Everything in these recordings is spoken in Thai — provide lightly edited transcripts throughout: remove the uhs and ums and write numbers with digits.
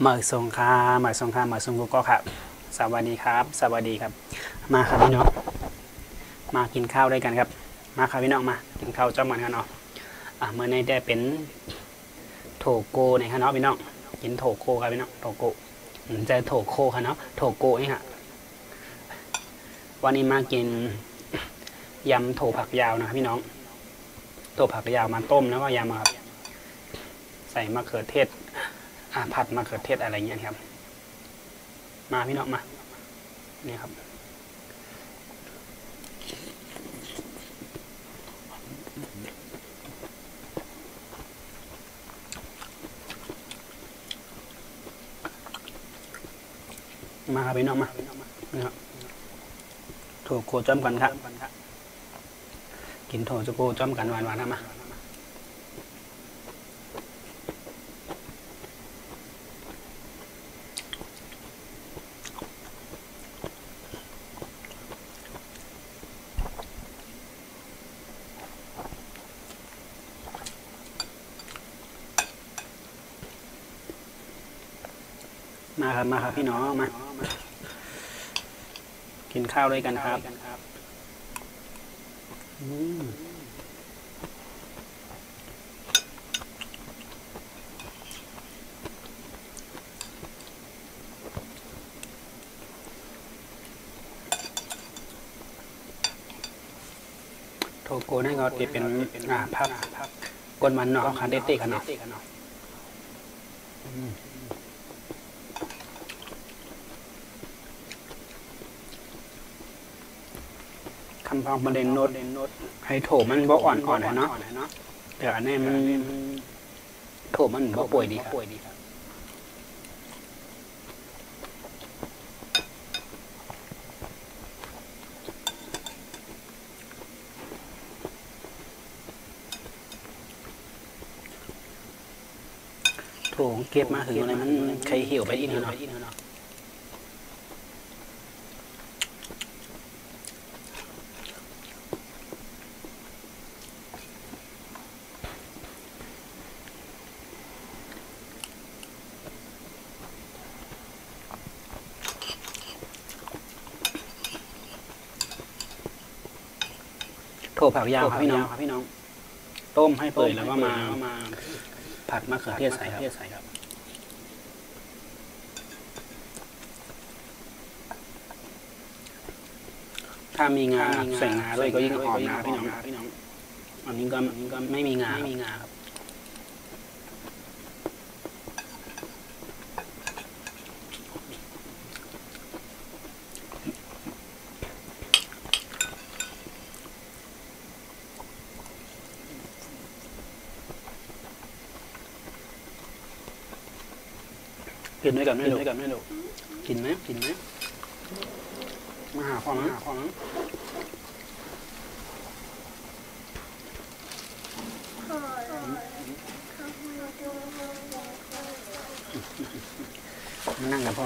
หมายสงครามหมายสงครามหมายสงกุก็ครับสวัสดีครับสวัสดีครับมาครับพี่น้องมากินข้าวด้วยกันครับมาครับพี่น้องมากินข้าวจ้อมกันเนาะเมื่อในได้เป็นโถโกในครับเนาะพี่น้องกินโถโกครับพี่น้องโถโกจะโถโกครับเนาะโถโกนี่ฮะวันนี้มากินยำโถผักยาวนะครับพี่น้องโถผักยาวมาต้มแล้วก็ยำครับใส่มะเขือเทศผัดมะเขือเทศอะไรเงี้ยครับมาพี่น้องมานี่ครับมาครับพี่น้องมานี่ครับโถโกจ้อมกันครับกินโถโกจ้อมกันหวานๆนะมามาครับพี่น้องมากินข้าวด้วยกันครับโทโกนั่นก็จะเป็นผักก้นมันเนาะคันเดติกันเนาะคำพองประเด็นโน้ตให้โถมันบ่อ่อนๆเนาะแต่อันนี้มันโถมันบ่ป่วยดีครับโถเก็บมาถึงอะไรมันใครเหี่ยวไปอีกเนาะโถผักยาวครับพี่น้องต้มให้เปื่อยแล้วก็มาผัดมะเขือเทศใส่ครับถ้ามีงาใส่งาด้วยก็ยิ่งหอมนะพี่น้องอันนี้ก็ไม่มีงาครับกินด้วยกันไม่รู้กินไหมมาหาพ่อมั้งมานั่งกับพ่อ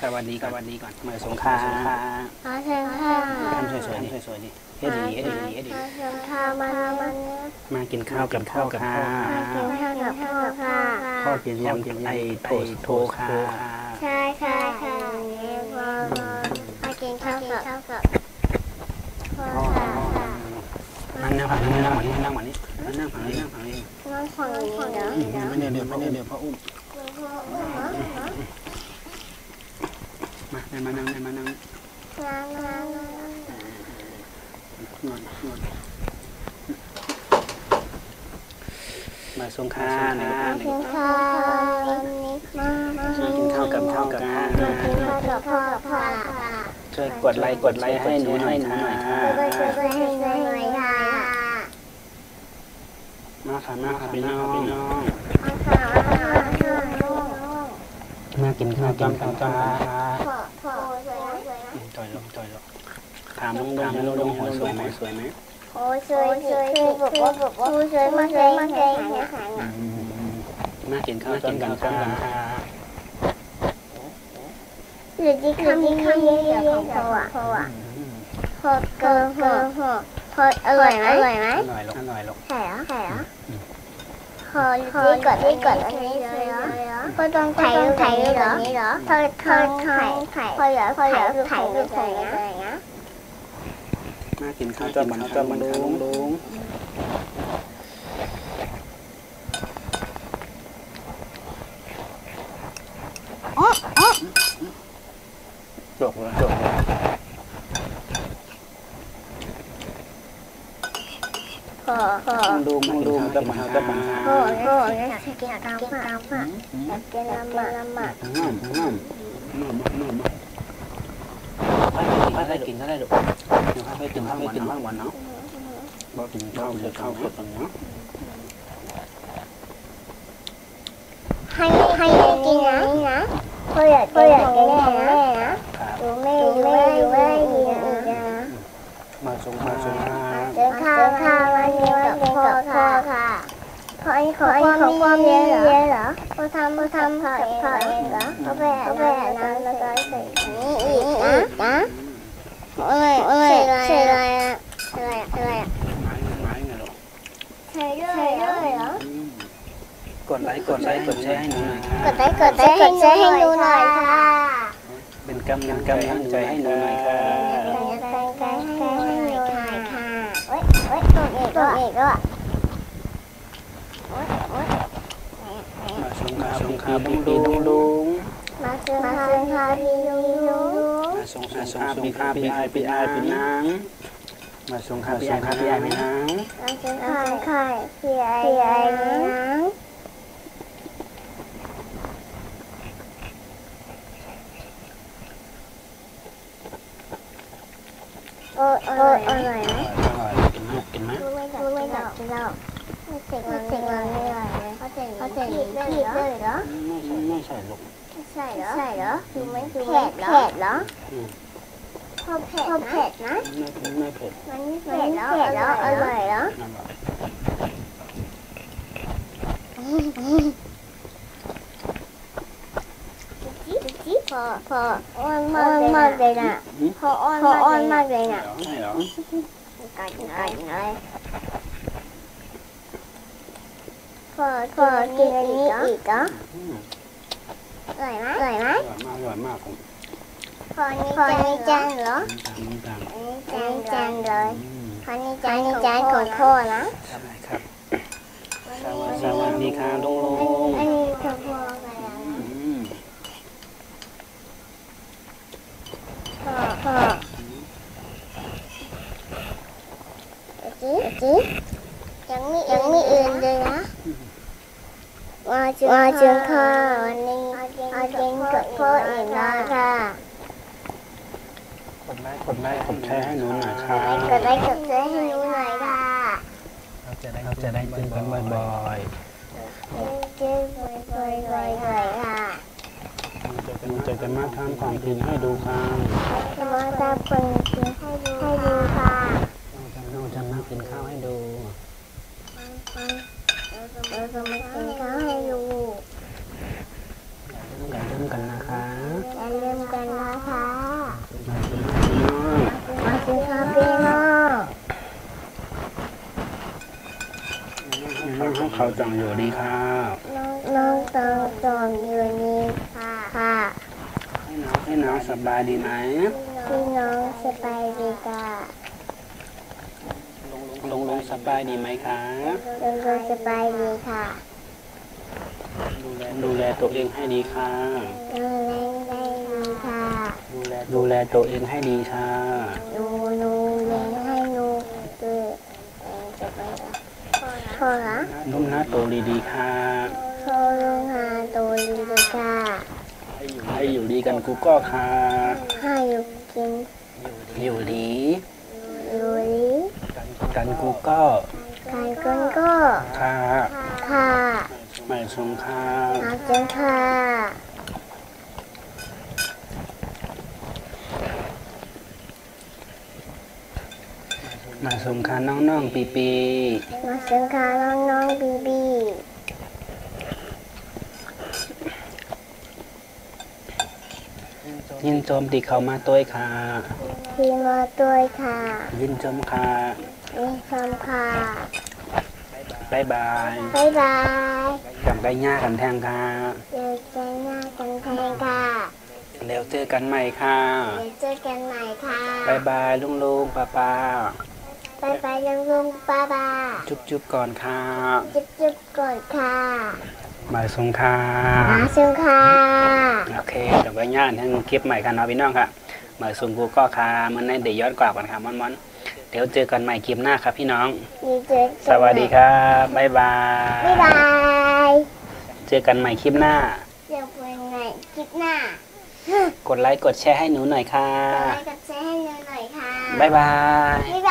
สวัสดีก่อนเมื่อสงครามทำสวยๆดิเฮ็ดดีมากินข้าวกับพ่อค่ะพ่อกินยำไอโถค่ะใช่มากินข้าวกับพ่อค่ะนั่งฝั่งนี้นั่งฝั่งนี้นั่งฝั่งนี้นั่งฝั่งนี้เดี๋ยวไม่เดี๋ยวพ่ออุ้มมานั่งนอนมาสงครามกินข้าวกินข้าวกับพ่อช่วยกดไลค์ให้หนูหน่อยค่ะมาค่ะพี่น้องมากินข้าวจ้ำต่อยลงถามลงหัวสวยไหมโอ้ยสวยมามากินข้าวจ้ำกันค่ะหรือที่คำเยอะของพ่อเกินพออร่อยไหมอร่อยลงใช่เหรอ พอนี่กดอันนี้เลยเหรอพอต้องถ่ายรูปแบบนี้เหรอพออยากถ่ายรูปอะไรเงี้ยมากินข้าวจอมันลุงจบแล้วพอดูจะมาพอเนี่ยกินกามอยากกินละหมาดได้กินได้ดูเดี๋ยวให้กินข้าววันเนาะบ่กินข้าวจะข้าวสดเนาะให้กินนะพออยากกินของแม่นะดูแม่กินอีกนะมาส่งข้าววันนี้กับพ่อค่ะพอขอความเยอะเหรอพอทำพอเองเหรอพอไปอาบน้ำแล้วก็ใส่นี้อีกนะใส่อะไรอ่ะไม้ไงลูกใส่ด้วยเหรกดไลค์กดแชร์ให้หนูหน่อยค่ะ กดไลค์ให้หนูหน่อยค่ะ เป็นกำลังใจให้หนูหน่อยค่ะตัวเอกก็มาส่งข้าวพี่ลุงมาส่งข้าวพี่ลุงมาส่งข้าวพี่อายพี่นางมาส่งข้าวพี่อายพี่นางมาส่งข้าวพี่อายพี่นางอร่อยไหมกินไหมไม่อยากกินแล้วไม่เสร็จมันไม่อร่อยเลยเขาเสร็จพีดเลยเหรอไม่ใช่ลูกใช่เหรอดูไม่เผ็ดเหรอพอเผ็ดนะไม่เผ็ดมันไม่เผ็ดแล้วอร่อยเหรอพออ้อนมากเลยนะพออ้อนมากเลยนะใช่เหรอกัดเลยพอกินอันนี้อีกเหรออร่อยไหมอร่อยมากพอนี้จานเหรอจานเลยพอนี้จานของพ่อนะใช่ครับสวัสดีค่ะลุงอันนี้ของพ่อกันพ่อจิ๊ยังมีอื่นเลยนะว่าจึงค่ะวันนี้อาเจนกับพ่ออีกแล้วค่ะกดไลค์แชร์ให้หนูหน่อยค่ะกดไลค์กดแชร์ให้หนูหน่อยค่ะเราจะได้เจอกันบ่อยๆค่ะเจอกันมาทำความจริงให้ดูค่ะมาทำความจริงให้ดูค่ะเราจะมากินข้าวให้ดูเราจะมากินข้าวให้ดูอย่าลืมกันนะคะ มากินข้าวพี่น้องน้องเขาจังอยู่ดีค่ะน้องจองอยู่นี่ค่ะให้น้องสบายดีไหมพี่น้องสบายดีค่ะลุงสบายดีไหมคะลุงสบายดีค่ะดูแลตัวเองให้ดีค่ะดูแลตัวเองให้ดีค่ะดูแลให้ตัวเองพ่อละนุ่มหน้าโตดีค่ะพ่อลุงหาโตดีค่ะให้อยู่ดีกันกูก็ค่ะให้อยู่กินอยู่ดีกันกูก็ค่ะไม่สงค่ะมาสงค่ะน้องปีมาสงค่ะน้องปียินจมติเขามาตัวค่ะมาตัวค่ะยินจมค่ะยินจมค่ะ บ๊ายบาย บ๊ายบาย กำไก่ย่ากันแทงค่ะ เจอกันหน้ากันแทนค่ะ แล้วเจอกันใหม่ค่ะ เดี๋ยวเจอกันใหม่ค่ะ บ๊ายบายลุงป้า บ๊ายบายลุงป้าป้า จุ๊บก่อนค่ะ จุ๊บก่อนค่ะ บ่ายสงค่ะ มาชมค่ะ โอเคเดี๋ยวไว้ย่านทั้งคลิปใหม่กันเนาะพี่น้องค่ะบ่ายสงกูก็ค่ะมันในเดี๋ยวย้อนกลับกันค่ะมอนเดี๋ยวเจอกันใหม่คลิปหน้าครับพี่น้อง สวัสดีครับบ๊ายบาย บ๊ายบาย เจอกันใหม่คลิปหน้า เจอกันใหม่คลิปหน้าก ดไลค์กดแชร์ให้หนูหน่อยค่ะ กดไลค์กดแชร์ให้หนูหน่อยค่ะ บ๊ายบาย บ๊าย